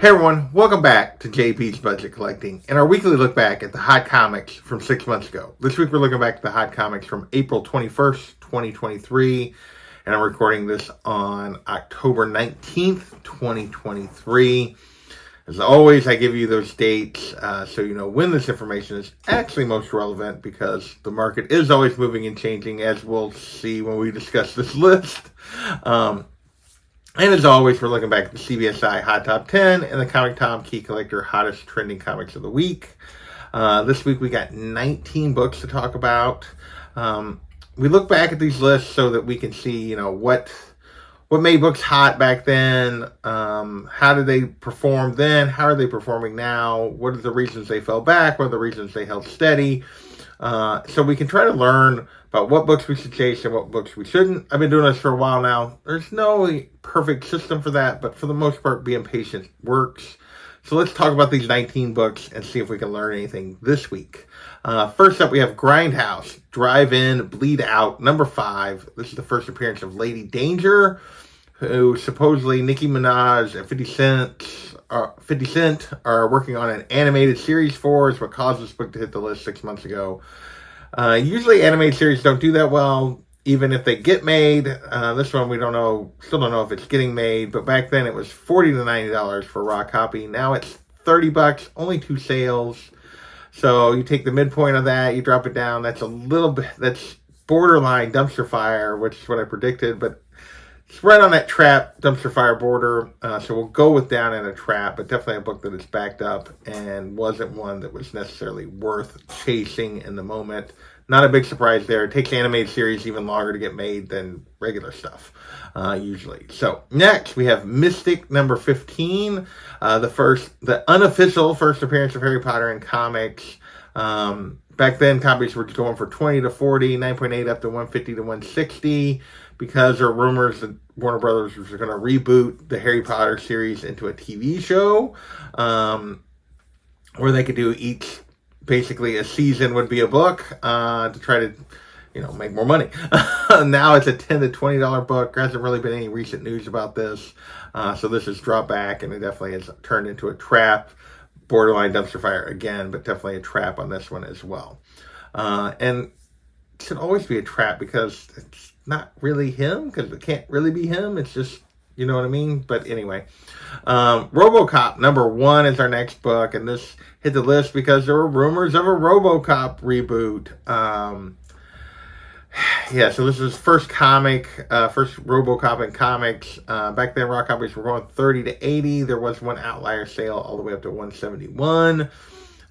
Hey everyone, welcome back to JP's Budget Collecting and our weekly look back at the hot comics from 6 months ago. This week we're looking back at the hot comics from April 21st, 2023, and I'm recording this on October 19th, 2023. As always, I give you those dates so you know when this information is actually most relevant, because the market is always moving and changing, as we'll see when we discuss this list. And as always, we're looking back at the CBSI Hot Top 10 and the Comic Tom Key Collector Hottest Trending Comics of the Week. This week we got 19 books to talk about. We look back at these lists so that we can see, you know, what made books hot back then, how did they perform then, how are they performing now, what are the reasons they fell back, what are the reasons they held steady. So we can try to learn about what books we should chase and what books we shouldn't. I've been doing this for a while now. There's no perfect system for that, but for the most part, being patient works. So let's talk about these 19 books and see if we can learn anything this week. First up, we have Grindhouse, Drive In, Bleed Out, number 5. This is the first appearance of Lady Danger, who supposedly Nicki Minaj and 50 Cent are working on an animated series for, is what caused this book to hit the list 6 months ago. Usually animated series don't do that well, even if they get made. This one we still don't know if it's getting made, but back then it was $40 to $90 for a raw copy. Now it's $30, only 2 sales. So you take the midpoint of that, you drop it down, that's that's borderline dumpster fire, which is what I predicted, but it's right on that trap dumpster fire border, so we'll go with down in a trap, but definitely a book that is backed up and wasn't one that was necessarily worth chasing in the moment. Not a big surprise there. It takes animated series even longer to get made than regular stuff, usually. So next we have Mystic number 15, the unofficial first appearance of Harry Potter in comics. Back then, copies were going for 20 to 40, 9.8 up to 150 to 160, because there were rumors that Warner Brothers was going to reboot the Harry Potter series into a TV show, where they could do basically a season would be a book, to try to, make more money. Now it's a $10 to $20 book. There hasn't really been any recent news about this, so this has dropped back, and it definitely has turned into a trap. Borderline dumpster fire again, but definitely a trap on this one as well. And it should always be a trap, because it's not really him, because it can't really be him. It's just, you know what I mean? But anyway, RoboCop number 1 is our next book, and this hit the list because there were rumors of a RoboCop reboot. So this is first RoboCop in comics. Back then, raw copies were going 30 to 80. There was one outlier sale all the way up to 171.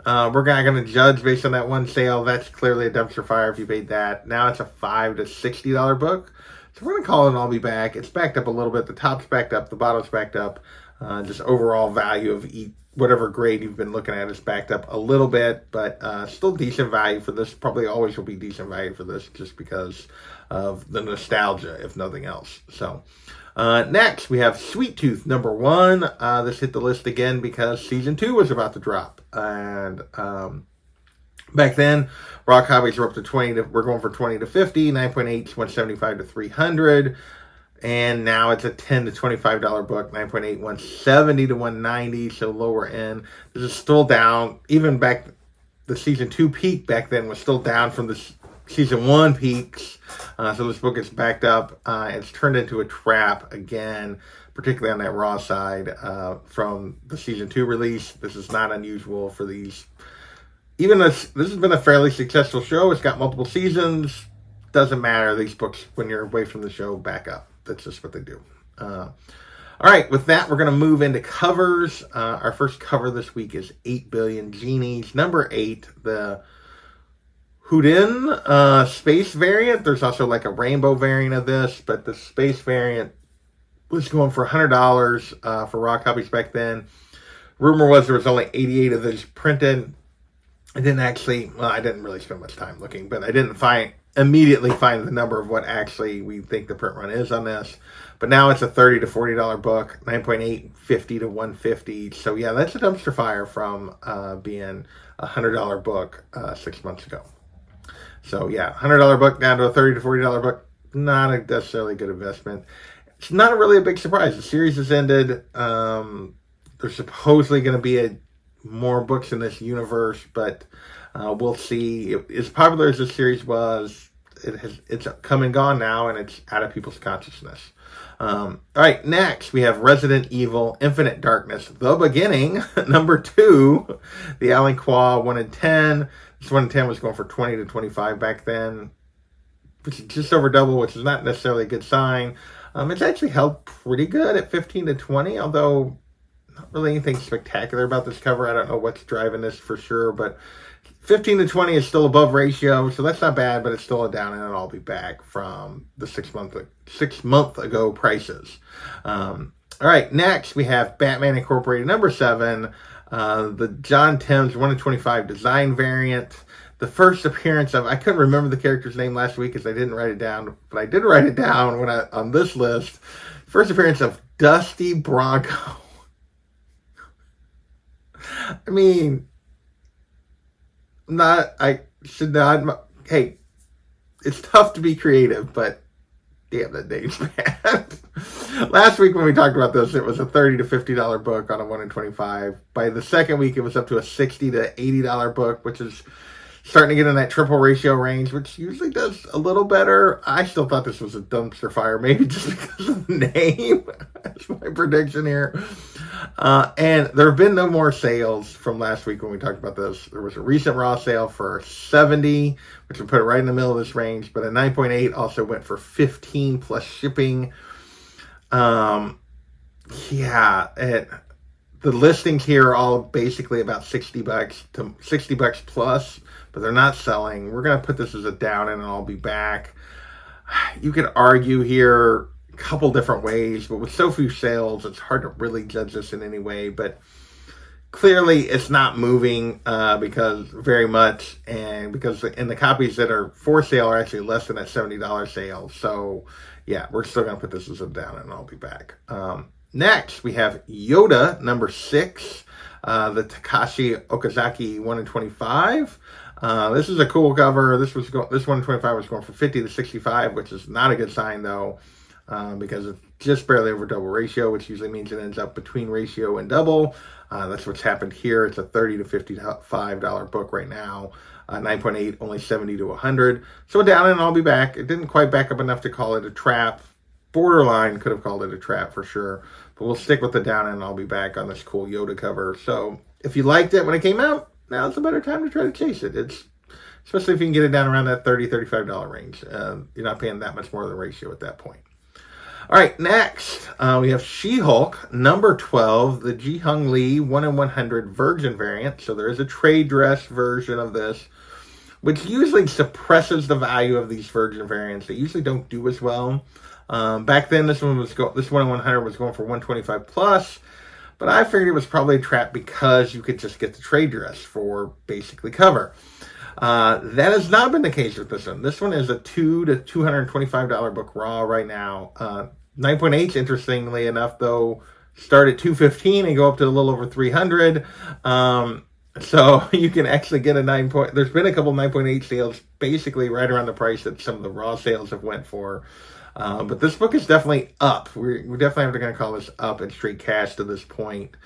We're not going to judge based on that one sale. That's clearly a dumpster fire if you paid that. Now it's a $5 to $60 book. So we're going to call it an I'll Be Back. It's backed up a little bit. The top's backed up. The bottom's backed up. Just overall value of whatever grade you've been looking at is backed up a little bit, but still decent value for this. Probably always will be decent value for this, just because of the nostalgia, if nothing else. So next we have Sweet Tooth number 1. This hit the list again because season 2 was about to drop, and back then raw copies were up to we're going for 20 to 50, 9.8 175 to 300. And now it's a $10 to $25 book, 9.8, 170 to 190, so lower end. This is still down. Even back, the season 2 peak back then was still down from the season 1 peaks. So this book is backed up. It's turned into a trap again, particularly on that raw side from the season 2 release. This is not unusual for these. Even this has been a fairly successful show. It's got multiple seasons. Doesn't matter. These books, when you're away from the show, back up. That's just what they do. All right, with that, we're going to move into covers. Our first cover this week is 8 Billion Genies, number 8, the Houdin space variant. There's also like a rainbow variant of this, but the space variant was going for $100 for raw copies back then. Rumor was there was only 88 of these printed. I didn't really spend much time looking, but I didn't immediately find the number of what actually we think the print run is on this. But now it's a $30 to $40 book, 9.8, 50 to 150. So yeah, that's a dumpster fire from being a $100 book 6 months ago. So yeah, $100 book down to a $30 to $40 book, not a necessarily good investment. It's not really a big surprise. The series has ended. There's supposedly going to be more books in this universe, but we'll see. As popular as this series was, it's come and gone now, and it's out of people's consciousness. All right, next we have Resident Evil Infinite Darkness, The Beginning, number 2, the Alan Qua 1 in 10. This 1 in 10 was going for 20 to 25 back then, which is just over double, which is not necessarily a good sign. It's actually held pretty good at 15 to 20, although not really anything spectacular about this cover. I don't know what's driving this for sure, but 15 to 20 is still above ratio, so that's not bad, but it's still a down, and I'll be back from the 6 month ago prices. All right, next we have Batman Incorporated number 7, the John Timms 1 in 25 design variant. The first appearance of, I couldn't remember the character's name last week because I didn't write it down, but I did write it down on this list. First appearance of Dusty Bronco. I mean, hey, it's tough to be creative, but damn, that name's bad. Last week when we talked about this, it was a $30 to $50 book on a 1 in 25. By the second week, it was up to a $60 to $80 book, which is starting to get in that triple ratio range, which usually does a little better. I still thought this was a dumpster fire, maybe just because of the name. That's my prediction here. And there have been no more sales from last week when we talked about this. There was a recent raw sale for $70, which would put it right in the middle of this range, but a 9.8 also went for $15 plus shipping. The listings here are all basically about $60 to $60 plus, but they're not selling. We're going to put this as a down, and I'll be back. You could argue here a couple different ways, but with so few sales, it's hard to really judge this in any way. But clearly, it's not moving because very much, and because the copies that are for sale are actually less than that $70 sale. So, yeah, we're still going to put this as a down, and I'll be back. Next, we have Yoda, number 6, the Takashi Okazaki 1 in 25. This is a cool cover. This 1 in 25 was going for 50 to 65, which is not a good sign, though, because it's just barely over double ratio, which usually means it ends up between ratio and double. That's what's happened here. It's a $30 to $55 book right now. 9.8, only 70 to 100. So down, and I'll be back. It didn't quite back up enough to call it a trap. Borderline could have called it a trap for sure, but we'll stick with the down, and I'll be back on this cool Yoda cover. So if you liked it when it came out, now it's a better time to try to chase it. It's especially if you can get it down around that $30, $35 range. You're not paying that much more than ratio at that point. All right, next we have She-Hulk number 12, the Ji-Hung Lee 1 in 100 Virgin variant. So there is a trade dress version of this, which usually suppresses the value of these Virgin variants. They usually don't do as well. Back then, this 1 in 100 was going for 125 plus, but I figured it was probably a trap because you could just get the trade dress for basically cover. That has not been the case with this one. This one is a $2 to $225 book raw right now. 9.8, interestingly enough, though, start at $215 and go up to a little over $300. So you can actually get a 9 point. There's been a couple 9.8 sales, basically right around the price that some of the raw sales have went for. But this book is definitely up. We're definitely going to call this up in straight cash to this point.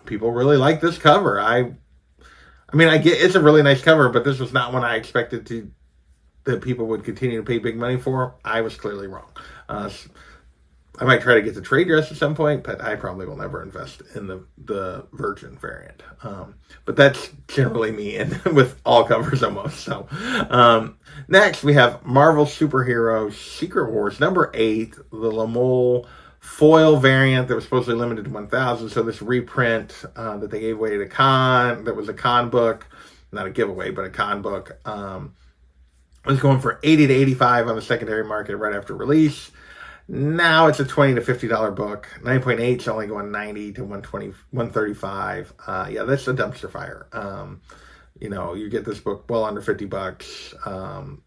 People really like this cover. I mean, I get it's a really nice cover, but this was not one I expected that people would continue to pay big money for. I was clearly wrong. I might try to get the trade dress at some point, but I probably will never invest in the Virgin variant. But that's generally me, and with all covers almost. So next, we have Marvel Superhero Secret Wars number 8, the Lamole foil variant that was supposedly limited to 1,000. So this reprint that they gave away at a con, that was a con book, not a giveaway, but a con book, was going for 80 to 85 on the secondary market right after release. Now it's a $20 to $50 book. 9.8 is only going 90 to 120, 135. Yeah, that's a dumpster fire. You get this book well under $50,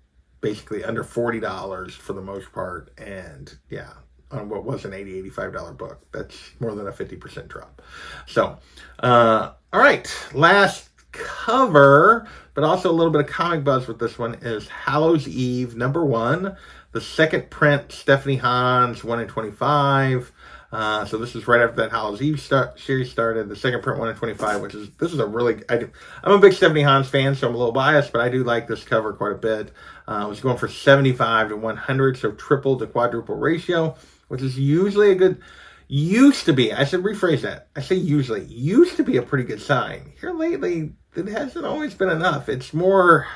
basically under $40 for the most part. And yeah, on what was an $80, $85 book. That's more than a 50% drop. So, all right, last cover, but also a little bit of comic buzz with this one is Hallows Eve number 1. The second print, Stephanie Hans, 1 in 25. So this is right after that Hallows Eve series started. The second print 1 in 25, this is a really, I'm a big Stephanie Hans fan, so I'm a little biased, but I do like this cover quite a bit. I was going for 75 to 100, so triple to quadruple ratio, which is usually a good, used to be, I should rephrase that. I say usually, used to be a pretty good sign. Here lately, it hasn't always been enough. It's more,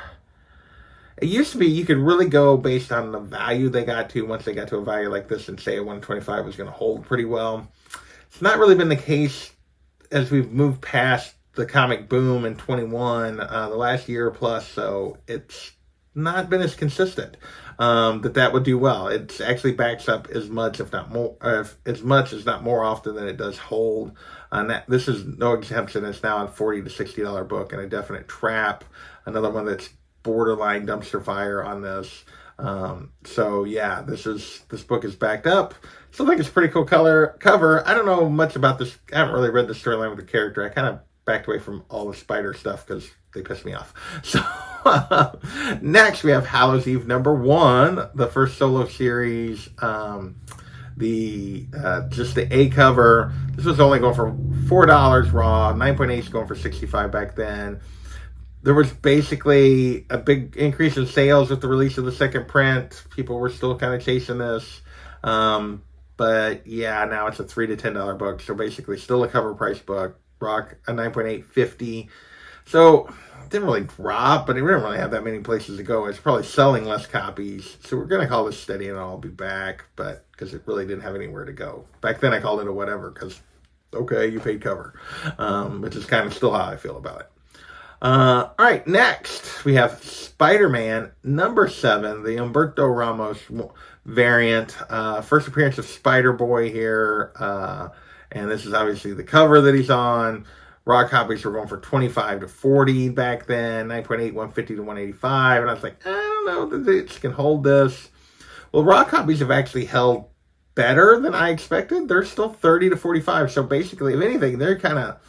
it used to be you could really go based on the value they got to once they got to a value like this and say a 125 was going to hold pretty well. It's not really been the case as we've moved past the comic boom in 21, the last year plus, so it's not been as consistent that would do well. It actually backs up as much, if not more, as much as not more often than it does hold. This is no exemption. It's now a $40 to $60 book and a definite trap. Another one that's borderline dumpster fire on this. So yeah, this book is backed up. Still think it's a pretty cool cover. I don't know much about this. I haven't really read the storyline with the character. I kind of backed away from all the spider stuff because they pissed me off. So next we have Hallows Eve #1, the first solo series. Just the A cover. This was only going for $4 raw. 9.8 is going for $65 back then. There was basically a big increase in sales with the release of the second print. People were still kind of chasing this. But yeah, now it's a $3 to $10 book. So basically still a cover price book. Rock a 9.8, 50. So it didn't really drop, but it didn't really have that many places to go. It's probably selling less copies. So we're going to call this steady and I'll be back, but because it really didn't have anywhere to go. Back then I called it a whatever because, okay, you paid cover, which is kind of still how I feel about it. All right, next we have Spider-Man #7, the Humberto Ramos variant. First appearance of Spider-Boy here. And this is obviously the cover that he's on. Raw copies were going for 25 to 40 back then. 9.8, 150 to 185. And I was like, I don't know that it can hold this. Well, raw copies have actually held better than I expected. They're still 30 to 45. So basically, if anything, they're kind of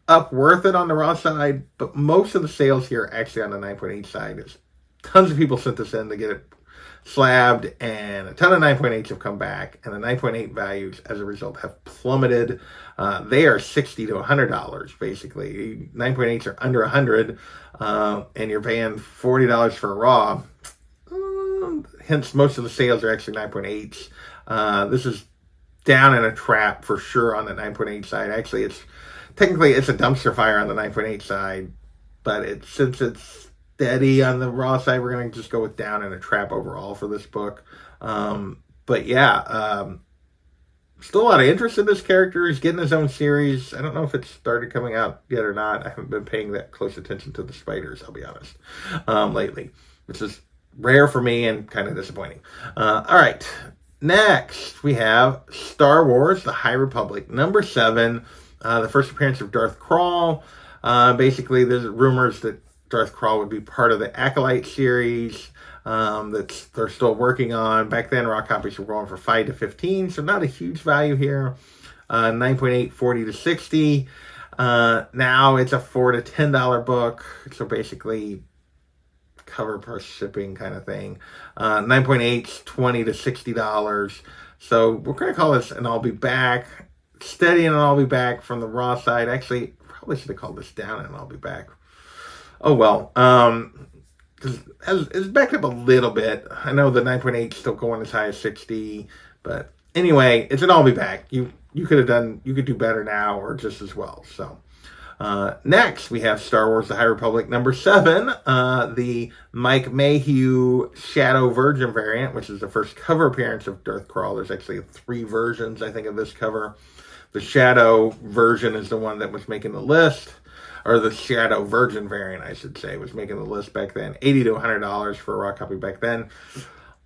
up worth it on the raw side. But most of the sales here are actually on the 9.8 side. There's tons of people sent this in to get it slabbed, and a ton of 9.8s have come back, and the 9.8 values as a result have plummeted. They are $60 to $100 basically. 9.8s are under 100, and you're paying $40 for a raw. Hence, most of the sales are actually 9.8s. This is down in a trap for sure on the 9.8 side. Actually, it's a dumpster fire on the 9.8 side, but since it's steady on the raw side, we're going to just go with down in a trap overall for this book. But yeah, still a lot of interest in this character. He's getting his own series. I don't know if it's started coming out yet or not. I haven't been paying that close attention to the spiders, I'll be honest, lately, which is rare for me and kind of disappointing. All right, next we have Star Wars: The High Republic #7, the first appearance of Darth Krall. Basically, there's rumors that Darth Krall would be part of the Acolyte series that they're still working on. Back then, raw copies were going for 5 to 15, so not a huge value here. 9.8, 40 to 60. Now it's a $4 to $10 book, so basically cover plus shipping kind of thing. 9.8's $20 to $60. So we're going to call this an I'll be back. Steady and I'll be back from the raw side. Actually, probably should have called this down and I'll be back. Oh, well, it's backed up a little bit. I know the 9.8 is still going as high as 60, but anyway, it's an I'll be back. You could do better now or just as well. So, next we have Star Wars: The High Republic #7, the Mike Mayhew Shadow Virgin variant, which is the first cover appearance of Darth Krall. There's actually 3 versions, I think, of this cover. The Shadow version is the one that was making the list. Or the Shadow Virgin variant, I should say, was making the list back then. $80 to $100 for a raw copy back then.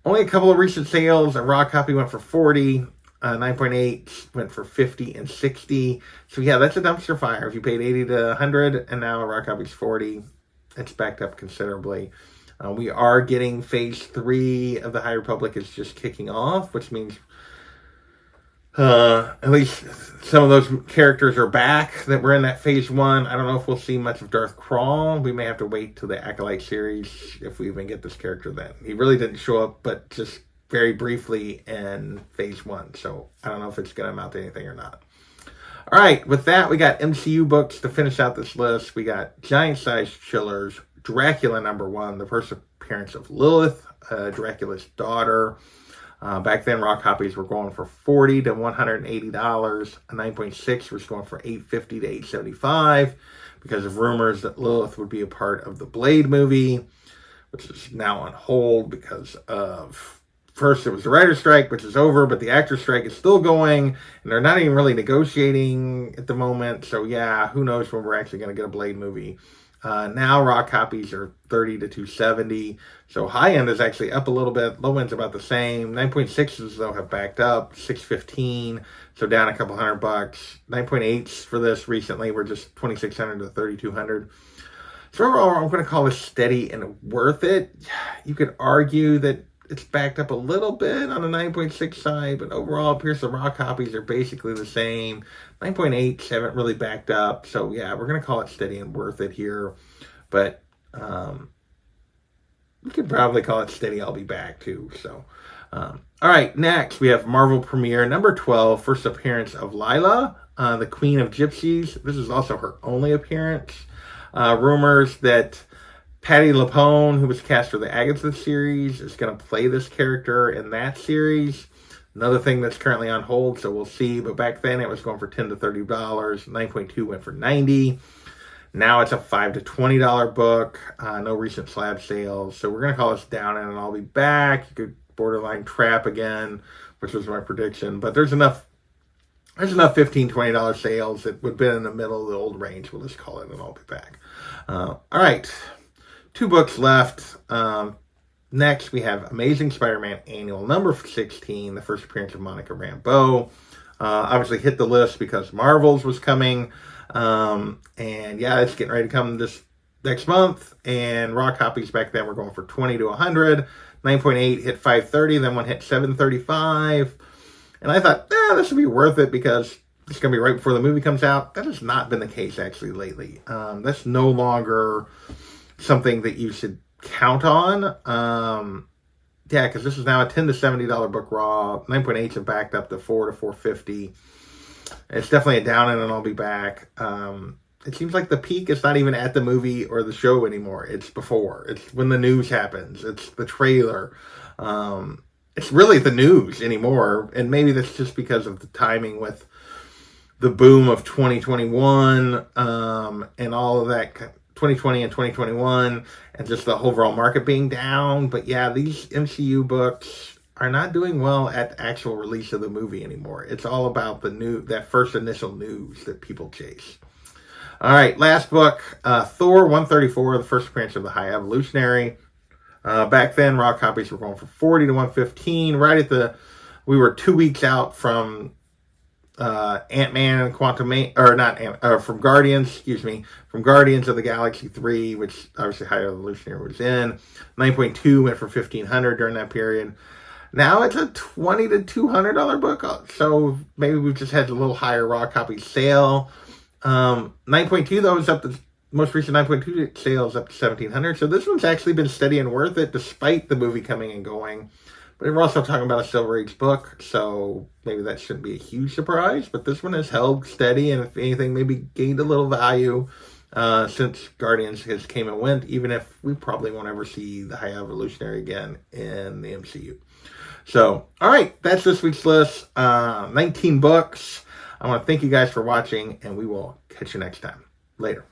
Only a couple of recent sales. A raw copy went for 40. 9.8 went for 50 and 60. So yeah, that's a dumpster fire. If you paid 80 to 100 and now a raw copy's 40, it's backed up considerably. We are getting phase 3 of the High Republic is just kicking off, which means at least some of those characters are back that were in that phase 1. I don't know if we'll see much of Darth Krall. We may have to wait till the Acolyte series if we even get this character then. He really didn't show up, but just very briefly in phase 1. So I don't know if it's going to amount to anything or not. All right, with that, we got MCU books to finish out this list. We got Giant Size Chillers, Dracula #1, the first appearance of Lilith, Dracula's daughter. Back then, raw copies were going for $40 to $180. A 9.6 was going for $850 to $875 because of rumors that Lilith would be a part of the Blade movie, which is now on hold because of, first it was the writer's strike, which is over, but the actor's strike is still going, and they're not even really negotiating at the moment. So yeah, who knows when we're actually going to get a Blade movie. Now raw copies are $30 to $270. So high end is actually up a little bit. Low end's about the same. 9.6s though have backed up, $615. So down a couple $100. 9.8s for this recently were just $2,600 to $3,200. So overall, I'm going to call this steady and worth it. You could argue that it's backed up a little bit on the 9.6 side, but overall, it appears the raw copies are basically the same. 9.8s haven't really backed up. So yeah, we're going to call it steady and worth it here. But we could probably call it steady, I'll be back too. So, all right, next we have Marvel Premiere #12, first appearance of Lila, the Queen of Gypsies. This is also her only appearance. Rumors that Patti LuPone, who was cast for the Agatha series, is going to play this character in that series. Another thing that's currently on hold, so we'll see. But back then it was going for $10 to $30. 9.2 went for $90. Now it's a $5 to $20 book. No recent slab sales. So we're going to call this down and I'll be back. You could borderline trap again, which was my prediction. But there's enough $15, $20 sales that would have been in the middle of the old range. We'll just call it and I'll be back. All right. 2 books left. Next, we have Amazing Spider-Man Annual #16, the first appearance of Monica Rambeau. Obviously hit the list because Marvel's was coming. And yeah, it's getting ready to come this next month. And raw copies back then were going for $20 to $100. 9.8 hit $530, then one hit $735. And I thought, this would be worth it because it's going to be right before the movie comes out. That has not been the case actually lately. That's no longer something that you should count on. Yeah, because this is now a $10 to $70 book raw. 9.8s have backed up to $4 to $450. It's definitely a down and I'll be back. It seems like the peak is not even at the movie or the show anymore. It's before. It's when the news happens. It's the trailer. It's really the news anymore. And maybe that's just because of the timing with the boom of 2021 and all of that 2020 and 2021 and just the overall market being down. But yeah, these MCU books are not doing well at the actual release of the movie anymore. It's all about that first initial news that people chase. All right, last book, Thor 134, the first appearance of the High Evolutionary. Back then, raw copies were going for $40 to $115. We were 2 weeks out from Ant-Man and from Guardians of the Galaxy 3, which obviously High Evolutionary was in. 9.2 went for $1,500 during that period. Now it's a $20 to $200 book, so maybe we've just had a little higher raw copy sale. 9.2 though is up to most recent 9.2 sales up to $1,700. So this one's actually been steady and worth it despite the movie coming and going. But we're also talking about a Silver Age book, so maybe that shouldn't be a huge surprise. But this one has held steady, and if anything, maybe gained a little value since Guardians has came and went, even if we probably won't ever see the High Evolutionary again in the MCU. So, all right, that's this week's list. 19 books. I want to thank you guys for watching, and we will catch you next time. Later.